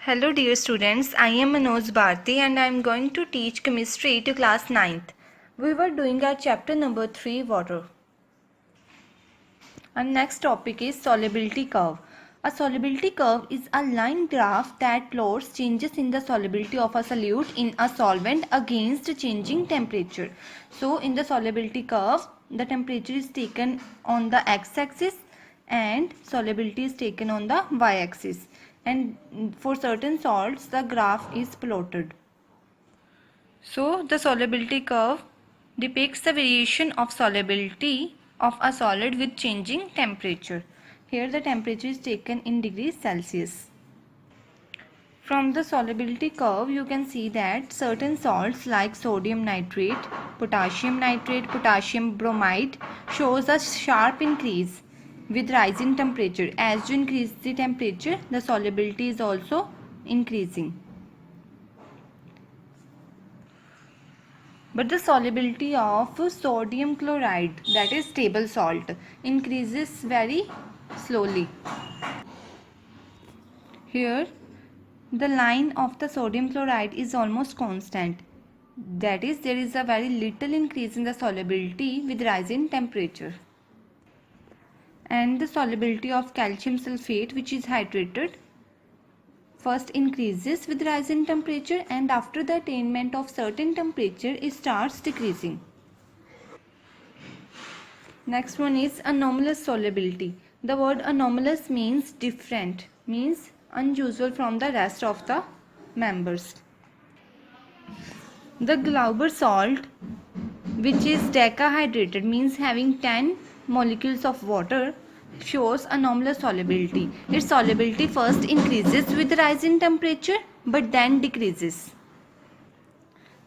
Hello dear students, I am Manoj Bharti and I am going to teach chemistry to class 9th. We were doing our chapter number 3 water. Our next topic is solubility curve. A solubility curve is a line graph that plots changes in the solubility of a solute in a solvent against changing temperature. So in the solubility curve, the temperature is taken on the x-axis and solubility is taken on the y-axis. And for certain salts, the graph is plotted. So the solubility curve depicts the variation of solubility of a solid with changing temperature. Here the temperature is taken in degrees Celsius. From the solubility curve you can see that certain salts like sodium nitrate, potassium bromide shows a sharp increase with rising temperature. As you increase the temperature, the solubility is also increasing. But the solubility of sodium chloride, that is stable salt, increases very slowly. Here the line of the sodium chloride is almost constant. That is, there is a very little increase in the solubility with rising temperature. And the solubility of calcium sulfate, which is hydrated, first increases with rise in temperature and after the attainment of certain temperature it starts decreasing. Next one is anomalous solubility. The word anomalous means different, means unusual from the rest of the members. The Glauber salt, which is decahydrated, means having 10 molecules of water, shows anomalous solubility. Its solubility first increases with rise in temperature but then decreases.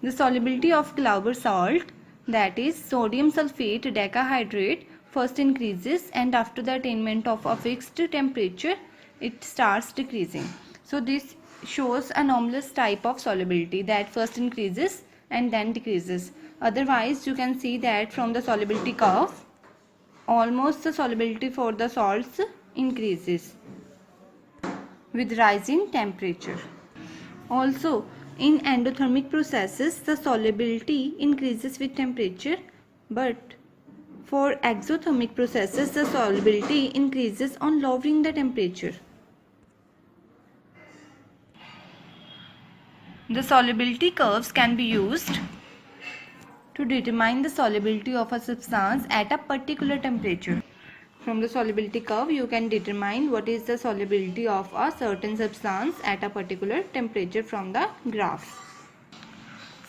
The solubility of Glauber salt, that is sodium sulfate decahydrate, first increases and after the attainment of a fixed temperature it starts decreasing. So this shows anomalous type of solubility that first increases and then decreases. Otherwise you can see that from the solubility curve almost the solubility for the salts increases with rising temperature. Also in endothermic processes the solubility increases with temperature, but for exothermic processes the solubility increases on lowering the temperature. The solubility curves can be used to determine the solubility of a substance at a particular temperature. From the solubility curve you can determine what is the solubility of a certain substance at a particular temperature from the graph.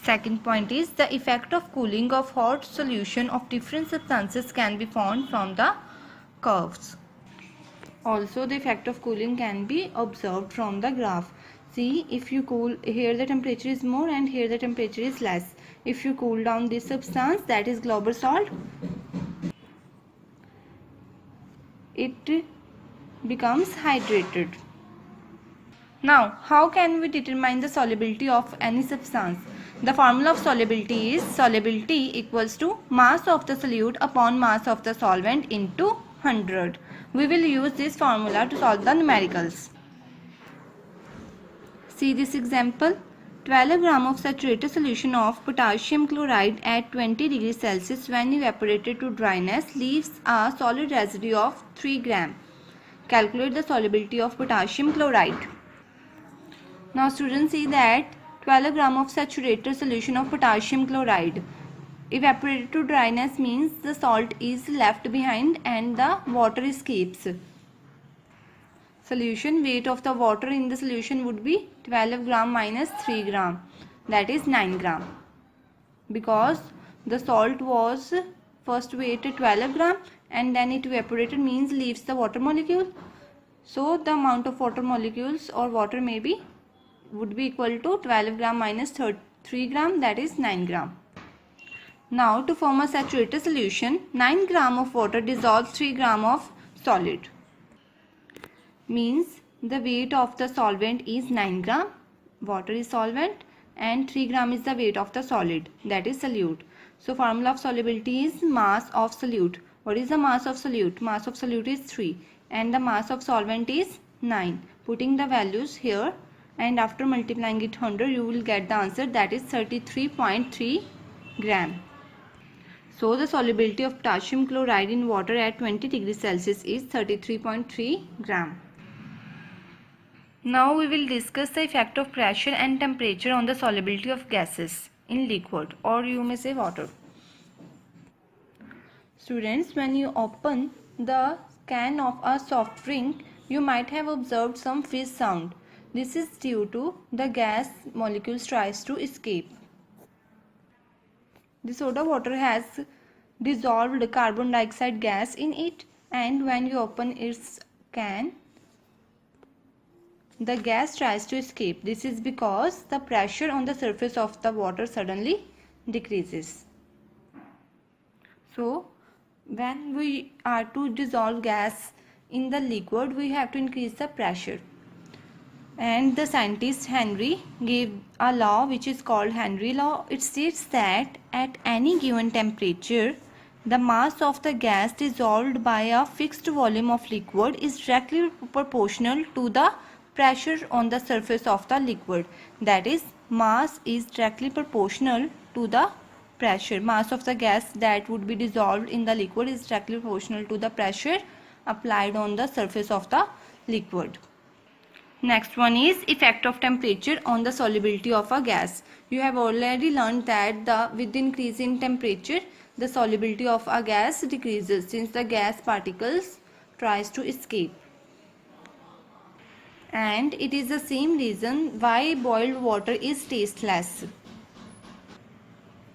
Second point is the effect of cooling of hot solution of different substances can be found from the curves. Also the effect of cooling can be observed from the graph. See, if you cool, here the temperature is more and here the temperature is less. If you cool down this substance, that is Glauber salt, it becomes hydrated. Now, how can we determine the solubility of any substance? The formula of solubility is solubility equals to mass of the solute upon mass of the solvent into 100. We will use this formula to solve the numericals. See this example. 12 gram of saturated solution of potassium chloride at 20 degrees Celsius when evaporated to dryness leaves a solid residue of 3 gram. Calculate the solubility of potassium chloride. Now students, see that 12 gram of saturated solution of potassium chloride evaporated to dryness means the salt is left behind and the water escapes. Solution weight of the water in the solution would be 12 gram minus 3 gram, that is 9 gram, because the salt was first weighted 12 gram and then it evaporated, means leaves the water molecule. So the amount of water molecules or water would be equal to 12 gram minus 3 gram, that is 9 gram. Now to form a saturated solution, 9 gram of water dissolves 3 gram of solid. Means the weight of the solvent is 9 gram, water is solvent, and 3 gram is the weight of the solid, that is solute. So formula of solubility is mass of solute. What is the mass of solute? Mass of solute is 3 and the mass of solvent is 9. Putting the values here, and after multiplying it 100 you will get the answer, that is 33.3 gram. So the solubility of potassium chloride in water at 20 degrees Celsius is 33.3 gram. Now we will discuss the effect of pressure and temperature on the solubility of gases in liquid, or you may say water. Students, when you open the can of a soft drink, you might have observed some fizz sound. This is due to the gas molecules tries to escape. The soda water has dissolved carbon dioxide gas in it, and when you open its can, the gas tries to escape. This is because the pressure on the surface of the water suddenly decreases. So, when we are to dissolve gas in the liquid, we have to increase the pressure. And the scientist Henry gave a law which is called Henry law. It states that at any given temperature, the mass of the gas dissolved by a fixed volume of liquid is directly proportional to the pressure on the surface of the liquid. That is, mass is directly proportional to the pressure. Mass of the gas that would be dissolved in the liquid is directly proportional to the pressure applied on the surface of the liquid. Next one is effect of temperature on the solubility of a gas. You have already learned that with the increase in temperature, the solubility of a gas decreases since the gas particles tries to escape. And it is the same reason why boiled water is tasteless.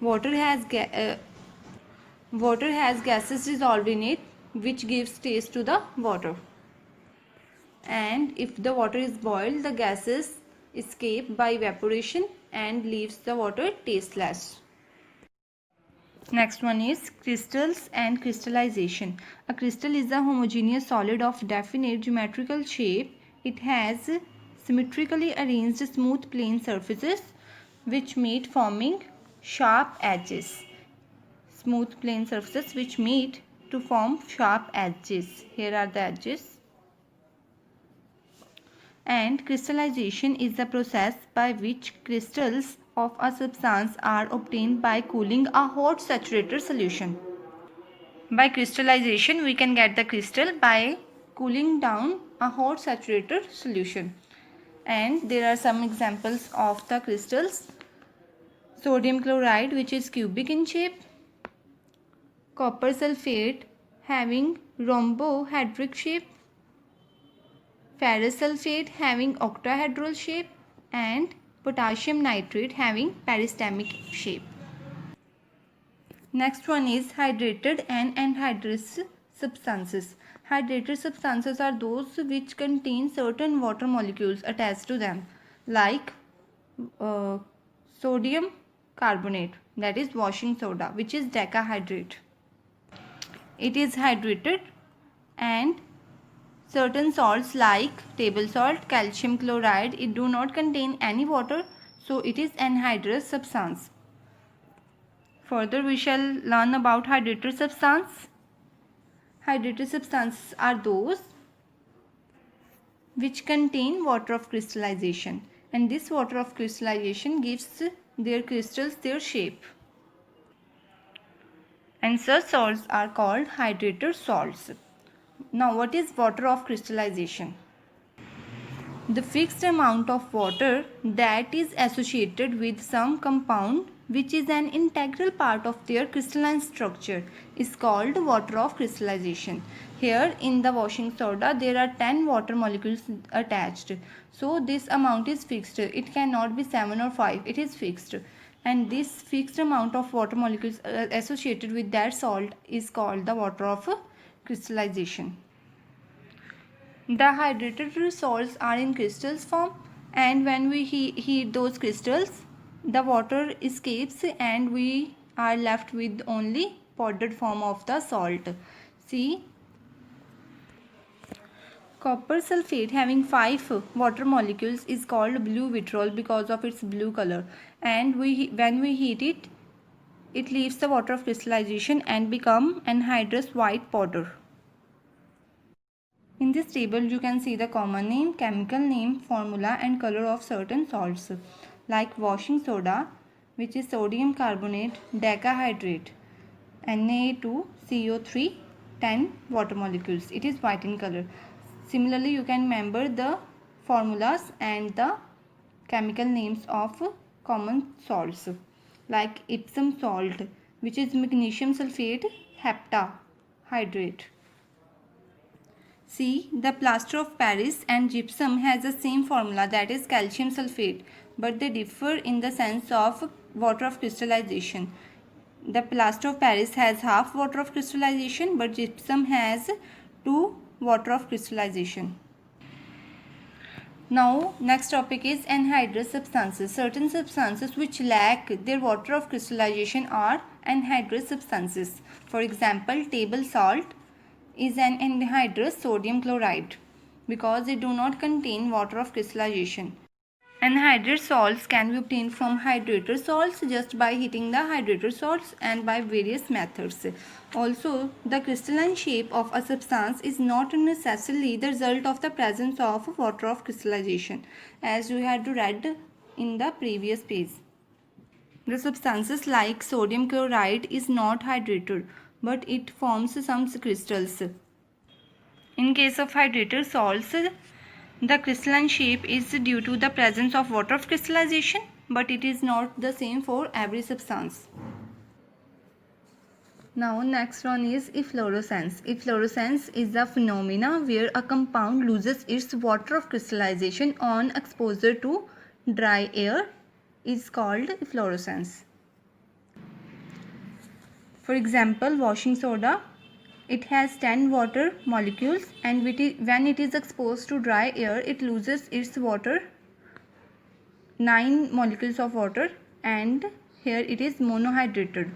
Water has gases dissolved in it, which gives taste to the water. And if the water is boiled, the gases escape by evaporation and leaves the water tasteless. Next one is crystals and crystallization. A crystal is a homogeneous solid of definite geometrical shape. It has symmetrically arranged smooth plane surfaces which meet, forming sharp edges. Smooth plane surfaces which meet to form sharp edges. Here are the edges. And crystallization is the process by which crystals of a substance are obtained by cooling a hot saturated solution. By crystallization, we can get the crystal by cooling down a hot saturated solution. And there are some examples of the crystals. Sodium chloride, which is cubic in shape. Copper sulfate having rhombohedric shape. Ferrous sulfate having octahedral shape, and potassium nitrate having peristemic shape. Next one is hydrated and anhydrous substances. Hydrated substances are those which contain certain water molecules attached to them, like sodium carbonate, that is washing soda, which is decahydrate. It is hydrated, and certain salts like table salt, calcium chloride, it do not contain any water, so it is anhydrous substance. Further we shall learn about hydrated substance. Hydrated substances are those which contain water of crystallization, and this water of crystallization gives their crystals their shape. And such salts are called hydrated salts. Now, what is water of crystallization? The fixed amount of water that is associated with some compound which is an integral part of their crystalline structure is called water of crystallization. Here in the washing soda there are 10 water molecules attached. So this amount is fixed. It cannot be 7 or 5. It is fixed. And this fixed amount of water molecules associated with that salt is called the water of crystallization. The hydrated salts are in crystals form, and when we heat those crystals, the water escapes and we are left with only powdered form of the salt. See, copper sulfate having 5 water molecules is called blue vitriol because of its blue color, and when we heat it, it leaves the water of crystallization and become anhydrous white powder. In this table you can see the common name, chemical name, formula and color of certain salts like washing soda, which is sodium carbonate decahydrate, Na2CO3, 10 water molecules. It is white in color. Similarly, you can remember the formulas and the chemical names of common salts like Epsom salt, which is magnesium sulfate heptahydrate. See, the plaster of Paris and gypsum has the same formula, that is calcium sulfate, but they differ in the sense of water of crystallization. The plaster of Paris has half water of crystallization, but gypsum has 2 water of crystallization. Now, next topic is anhydrous substances. Certain substances which lack their water of crystallization are anhydrous substances. For example, table salt is an anhydrous sodium chloride because they do not contain water of crystallization. Anhydrous salts can be obtained from hydrated salts just by heating the hydrated salts and by various methods. Also, the crystalline shape of a substance is not necessarily the result of the presence of water of crystallization, as you had read in the previous page. The substances like sodium chloride is not hydrated, but it forms some crystals. In case of hydrated salts, the crystalline shape is due to the presence of water of crystallization, but it is not the same for every substance. Now next one is efflorescence. Efflorescence is the phenomena where a compound loses its water of crystallization on exposure to dry air is called efflorescence. For example, washing soda, it has 10 water molecules, and when it is exposed to dry air, it loses its water, 9 molecules of water, and here it is monohydrated.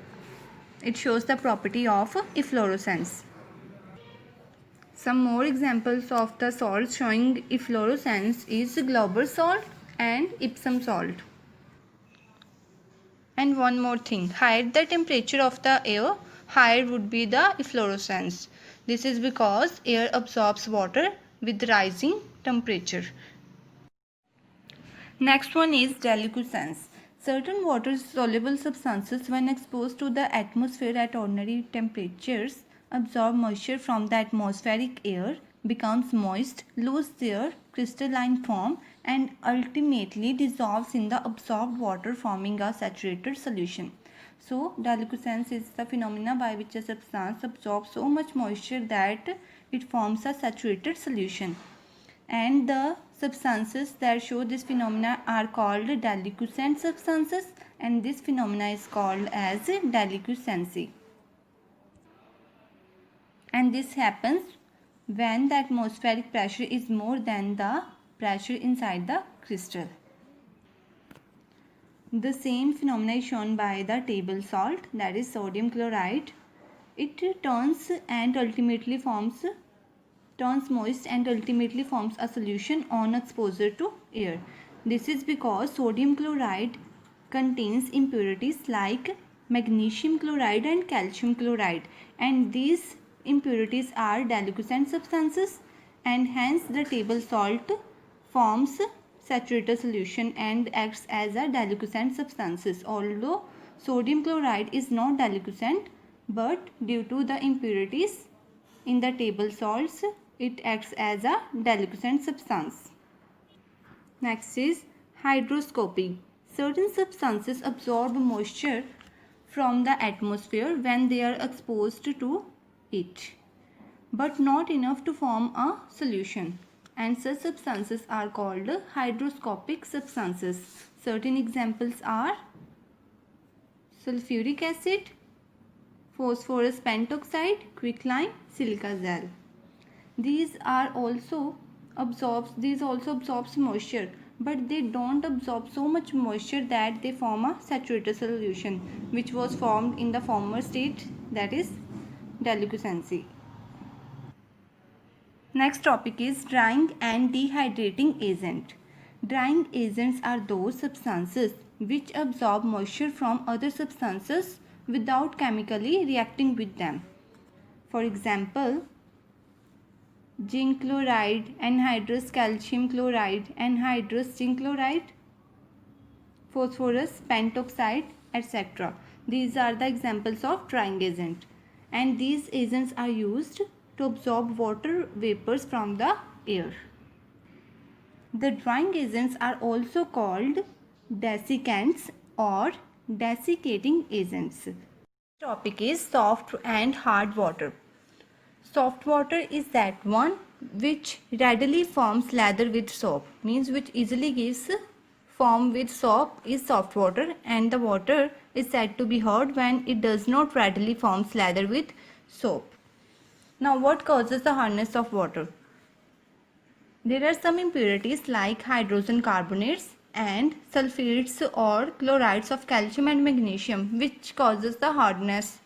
It shows the property of efflorescence. Some more examples of the salts showing efflorescence is Glauber salt and Epsom salt. And one more thing, higher the temperature of the air, higher would be the efflorescence. This is because air absorbs water with rising temperature. Next one is deliquescence. Certain water-soluble substances, when exposed to the atmosphere at ordinary temperatures, absorb moisture from the atmospheric air, becomes moist, lose their crystalline form, and ultimately dissolves in the absorbed water, forming a saturated solution. So, deliquescence is the phenomena by which a substance absorbs so much moisture that it forms a saturated solution. And the substances that show this phenomena are called deliquescent substances, and this phenomena is called as deliquescency. And this happens when the atmospheric pressure is more than the pressure inside the crystal. The same phenomena is shown by the table salt, that is sodium chloride. It turns moist and ultimately forms a solution on exposure to air. This is because sodium chloride contains impurities like magnesium chloride and calcium chloride, and these impurities are deliquescent substances, and hence the table salt forms saturated solution and acts as a deliquescent substances. Although sodium chloride is not deliquescent, but due to the impurities in the table salts, it acts as a deliquescent substance. Next is hygroscopy. Certain substances absorb moisture from the atmosphere when they are exposed to it, but not enough to form a solution, and such substances are called hygroscopic substances. Certain examples are sulfuric acid, phosphorus pentoxide, quicklime, silica gel. These also absorbs moisture, but they don't absorb so much moisture that they form a saturated solution, which was formed in the former state, that is deliquescency. Next topic is drying and dehydrating agent. Drying agents are those substances which absorb moisture from other substances without chemically reacting with them. For example, zinc chloride, anhydrous calcium chloride, anhydrous zinc chloride, phosphorus pentoxide, etc. These are the examples of drying agent, and these agents are used to absorb water vapors from the air. The drying agents are also called desiccants or desiccating agents. Topic is soft and hard water. Soft water is that one which readily forms lather with soap, means which easily gives form with soap is soft water, and the water is said to be hard when it does not readily form lather with soap. Now what causes the hardness of water? There are some impurities like hydrogen carbonates and sulfates or chlorides of calcium and magnesium which causes the hardness.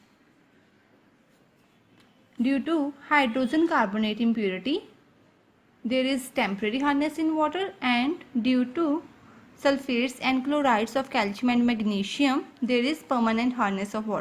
Due to hydrogen carbonate impurity, there is temporary hardness in water, and due to sulfates and chlorides of calcium and magnesium, there is permanent hardness of water.